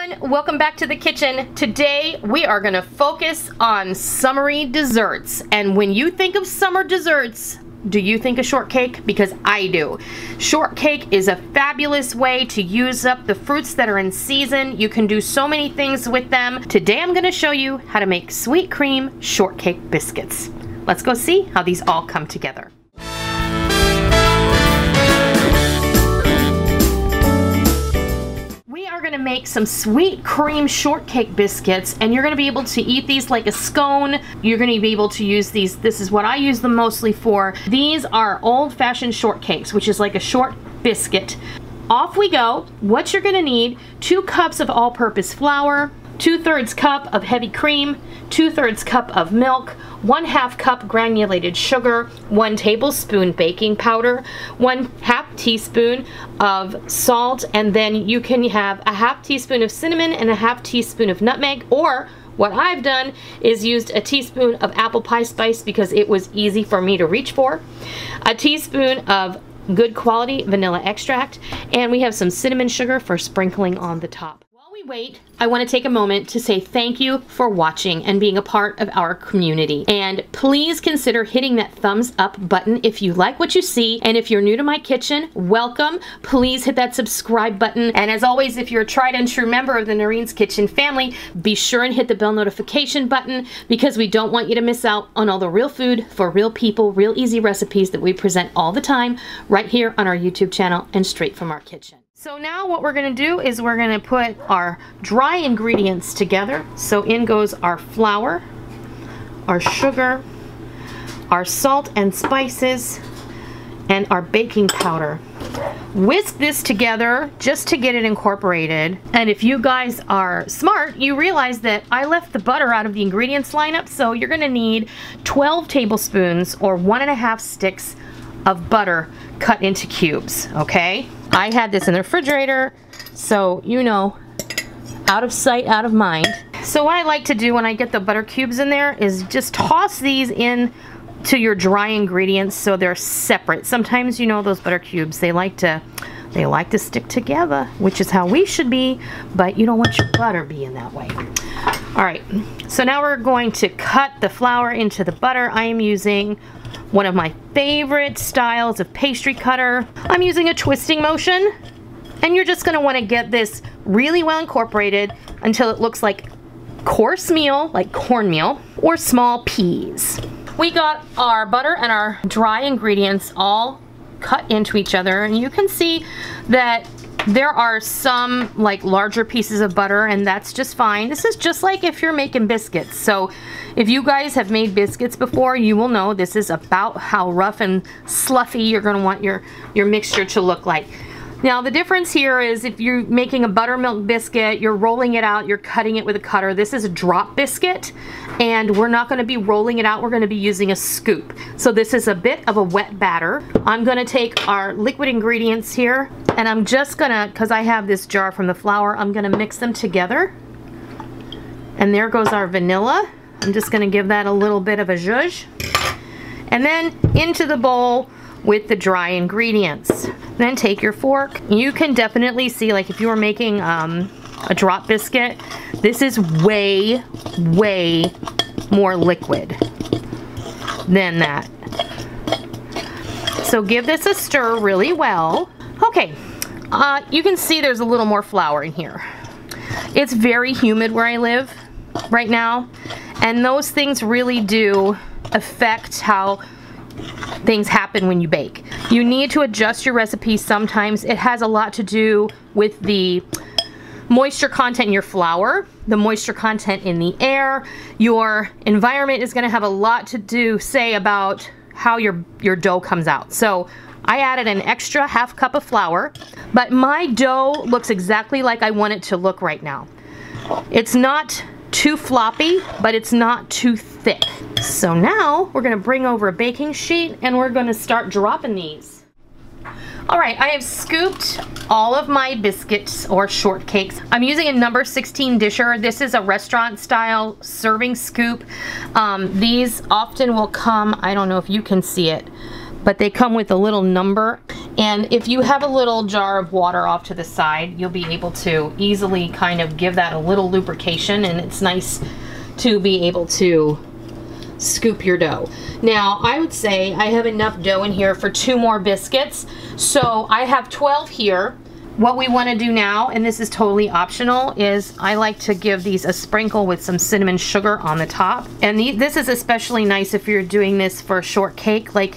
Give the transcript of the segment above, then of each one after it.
everyone, welcome back to the kitchen. Today we are going to focus on summery desserts. And when you think of summer desserts, do you think of shortcake? Because I do. Shortcake is a fabulous way to use up the fruits that are in season. You can do so many things with them. Today I'm going to show you how to make sweet cream shortcake biscuits. Let's go see how these all come together. We're going to make some sweet cream shortcake biscuits, and you're going to be able to eat these like a scone. You're going to be able to use these. This is what I use them mostly for. These are old-fashioned shortcakes, which is like a short biscuit. Off we go. What you're going to need: 2 cups of all-purpose flour, 2/3 cup of heavy cream, 2/3 cup of milk, 1/2 cup granulated sugar, 1 tablespoon baking powder, 1/2 teaspoon of salt, and then you can have a 1/2 teaspoon of cinnamon and a 1/2 teaspoon of nutmeg, or what I've done is used a teaspoon of apple pie spice because it was easy for me to reach for, a teaspoon of good quality vanilla extract, and we have some cinnamon sugar for sprinkling on the top. Wait, I want to take a moment to say thank you for watching and being a part of our community. And please consider hitting that thumbs up button if you like what you see. And if you're new to my kitchen, welcome. Please hit that subscribe button. And as always, if you're a tried and true member of the Noreen's Kitchen family, be sure and hit the bell notification button, because we don't want you to miss out on all the real food for real people, real easy recipes that we present all the time right here on our YouTube channel and straight from our kitchen. So now what we're going to do is we're going to put our dry ingredients together. So in goes our flour, our sugar, our salt and spices, and our baking powder. Whisk this together just to get it incorporated. And if you guys are smart, you realize that I left the butter out of the ingredients lineup, so you're going to need 12 tablespoons or 1.5 sticks of butter cut into cubes, okay? I had this in the refrigerator, so you know, out of sight, out of mind. So what I like to do when I get the butter cubes in there is just toss these in to your dry ingredients so they're separate. Sometimes, you know, those butter cubes, they like to stick together, which is how we should be, but you don't want your butter being that way. All right, so now we're going to cut the flour into the butter. I am using one of my favorite styles of pastry cutter. I'm using a twisting motion, and you're just going to want to get this really well incorporated until it looks like coarse meal, like cornmeal, or small peas. We got our butter and our dry ingredients all cut into each other, and you can see that there are some like larger pieces of butter, and that's just fine. This is just like if you're making biscuits. So if you guys have made biscuits before, you will know this is about how rough and sluffy you're going to want your mixture to look like. Now the difference here is if you're making a buttermilk biscuit, you're rolling it out, you're cutting it with a cutter. This is a drop biscuit, and we're not going to be rolling it out, we're going to be using a scoop. So this is a bit of a wet batter. I'm going to take our liquid ingredients here, and I'm just going to, because I have this jar from the flour, I'm going to mix them together. And there goes our vanilla. I'm just going to give that a little bit of a zhuzh. And then into the bowl with the dry ingredients. Then take your fork. You can definitely see, like if you were making a drop biscuit, this is way, way more liquid than that. So give this a stir really well. Okay, you can see there's a little more flour in here. It's very humid where I live right now, and those things really do affect how things happen when you bake. You need to adjust your recipe sometimes. It has a lot to do with the moisture content in your flour, the moisture content in the air. Your environment is going to have a lot to say about how your dough comes out. So I added an extra 1/2 cup of flour, but my dough looks exactly like I want it to look right now. It's not too floppy, but it's not too thick. So now we're going to bring over a baking sheet, and we're going to start dropping these. All right, I have scooped all of my biscuits or shortcakes. I'm using a number 16 disher. This is a restaurant style serving scoop. These often will come, I don't know if you can see it, but they come with a little number. And if you have a little jar of water off to the side, you'll be able to easily kind of give that a little lubrication, and it's nice to be able to scoop your dough. Now, I would say I have enough dough in here for 2 more biscuits, so I have 12 here. What we want to do now, and this is totally optional, is I like to give these a sprinkle with some cinnamon sugar on the top. And this is especially nice if you're doing this for shortcake. Like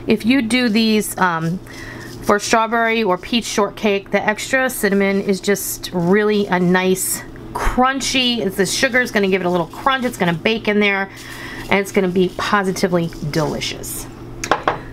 if you do these for strawberry or peach shortcake, the extra cinnamon is just really a nice crunchy. The sugar is going to give it a little crunch. It's going to bake in there, and it's going to be positively delicious.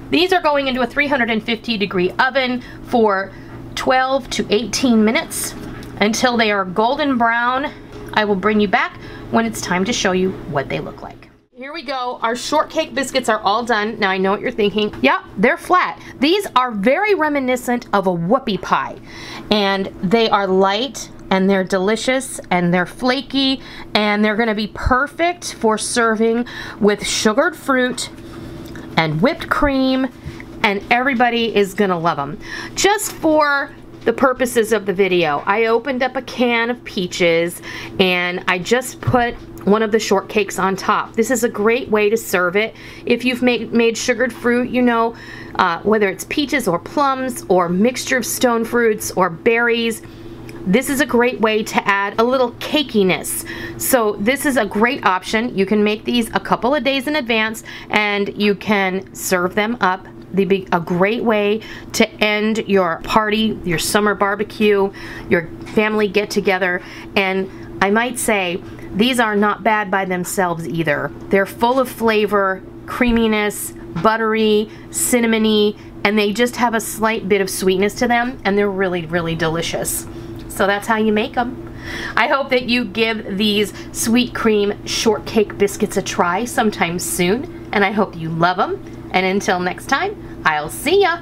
These are going into a 350-degree oven for 12 to 18 minutes until they are golden brown. I will bring you back when it's time to show you what they look like. Here we go. Our shortcake biscuits are all done. Now I know what you're thinking. Yeah, they're flat. These are very reminiscent of a whoopie pie, and they are light and they're delicious and they're flaky, and they're going to be perfect for serving with sugared fruit and whipped cream, and everybody is gonna love them. Just for the purposes of the video, I opened up a can of peaches and I just put one of the shortcakes on top. This is a great way to serve it. If you've made sugared fruit, you know, whether it's peaches or plums or mixture of stone fruits or berries, this is a great way to add a little cakiness. So this is a great option. You can make these a couple of days in advance and you can serve them up. They'd be a great way to end your party, your summer barbecue, your family get together. And I might say these are not bad by themselves either. They're full of flavor, creaminess, buttery, cinnamony, and they just have a slight bit of sweetness to them, and they're really, really delicious. So that's how you make them. I hope that you give these sweet cream shortcake biscuits a try sometime soon, and I hope you love them. And until next time, I'll see ya!